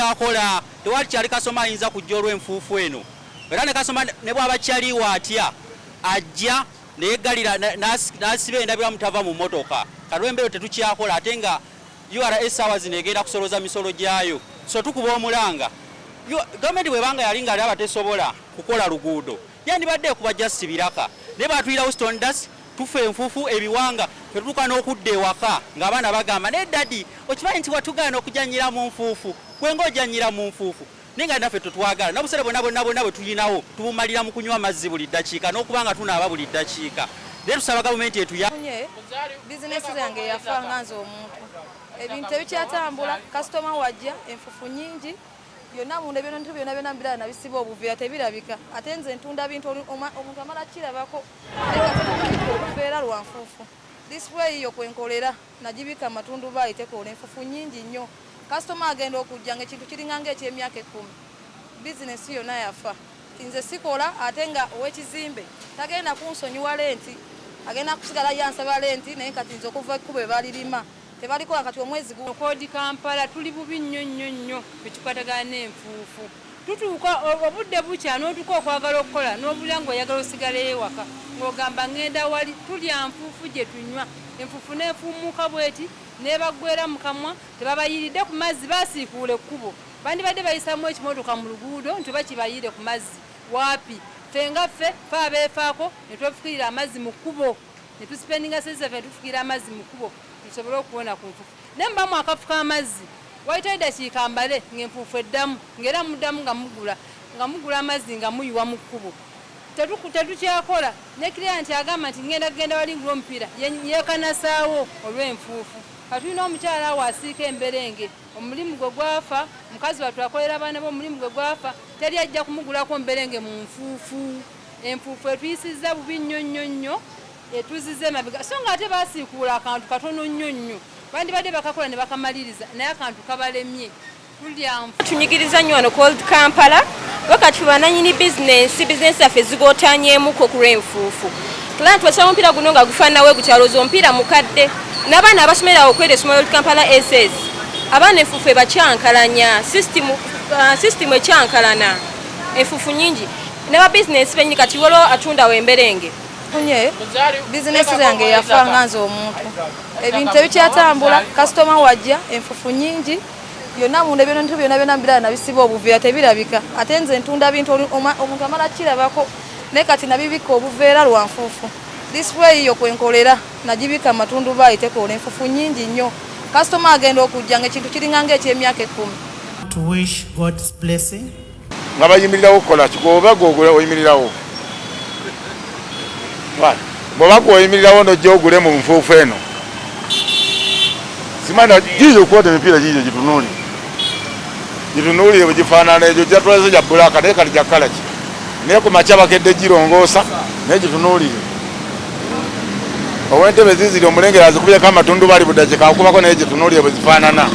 tukyakola tewali kyali kasoma ayinza kujja olw'enfuufu eno era ne kasoma ne bw'aba kyaliwo atya ajja neyeggalira n'asiba endabira mutava mu mmotoka kalwembeero tetukyakola ate nga URA essaawa zino egenda kusoloza misolo gyayo so tukuba omulanga gavumenti bwebanga yali nga alaba tesobola kukola luguudo yandibadde ekuba just biraka ne batuyirawo stone dust tufe enfuufu ebiwanga tetutuuka n'okudda ewaka ng'abaana bagamba ne dadi okimanyi nti watugaana okujanyira mu nfuufu gwenga ojanyira mu nfuufu naye nga naffe tetwagala n'obusere bonna bwe tulinawo tubumalira mu kunywa amazzi buli ddakiika n'okuba nga tunaaba buli ddakiika naye tusaba gavumenti etuyambe. Bizinesi yange yafa nga nze omuntu ebintu tebikyatambula kasitoma wajja enfuufu nyingi byonna munda ebintu byonna mbirala nabisiba obuveera tebirabika ate nze ntunda bintu omuntu amala kirabako obuveera lwa nfuufu this way yo kwenkolera nagibika amatundu bayitekola enfuufu nyingi nnyo kasitoma agenda okujja nga ekintu kiringa ng'ekyemyaka 10 bizinesi yonna yafa nze sikola ate nga ow'ekizimbe tagenda kunsonyiwa lenti agenda kusigala yansaba lenti naye kati nze okuva ekkubo ebalirima tebalikola kati omwezi Kodi Kampala tuli bubi nnyo bekikwatagana n'enfuufu tutuuka obudde bukya n'otuuka okwagala okukola n'obulya ng'oyagala osigala ewaka ng'ogamba ngenda wali tulya nfuufu gye tunywa enfuufu neefuumuuka bweti neebagwera mu kamwa tebabayiridde ku mazzi basiikuula ekkubo bandibadde bayisamu ekimotoka mu luguudo nti bakibayire ku mazzi waapi ffe nga ffe fe abeefaako ne twefukirira amazzi mu kkubo ne tusipendinga sente zaffe ne tufukirira amazzi mu kkubo tusobole okuwona ku nfuufu naye mubamu akafu k'amazzi wayitayo eddakiika mbale ng'enfuufu eddamu ng'era muddamu nga mugula amazzi nga muyiwa mu kkubo tetukyakola ne kiriyanti agamba nti ngenda walingula omupiira yeekanasaawo olw'enfuufu katulina omukyala awo asiika emberenge omulimu gwe gwafa mukazi watwakolera abaana be omulimu gwe gwafa teri ajja kumugulako mberenge mu nfuufu enfuufu etuyisizza bubi nnyo etuzize emabega so nga ate basiikuula akantu katono nnyo bandibadde bakakola ne bakamaliriza naye akantu kabalemye tunyigiriza nnyo wano Cold Kampala wakati bananyini bizinesi yaffe zigootanyeemuko ku lw'enfuufu tula ntwasaba omupiira guno nga gufaananawe gukyaloza omupiira mukadde n'abaana abasomera okwera essomero Kampala SS abaana enfuufu ebakyankalanya sisitimu ekyankalana enfuufu nyingi n'ababizinesi benyini kati wolo atundawo emberenge bizinesi yange yafa nga nze omuntu ebintu tebikyatambula kasitoma wajja enfuufu nyingi byonna munda ebintu byonna mbirala nabisiba obuveera tebirabika ate nze ntunda bintu omuntu amala kirabako naye kati nabibika obuveera lwa nfuufu this way yo kwenkolera nagibika amatundu bayitekola enfuufu nyingi nnyo kasitoma agenda okujja nga ekintu kiringa ng'ekyemyaka 10 nga bayimirirawo okukola kigooba googule oyimirirawo bw'oba gwoyimirirawo n'ojja ogule mu nfuufu eno simana giiyo okukwata emipiira giiyo gitunuulire bwe gifaanana egyo gyatulaze gya bbulaaka naye kati gya kala ki naye ku makya bakedde girongoosa naye gitunuulire ow'entebe ziziri omulengera azikubyeko amatundu bali buddakiika akubako naye gitunuulire bwe zifaanana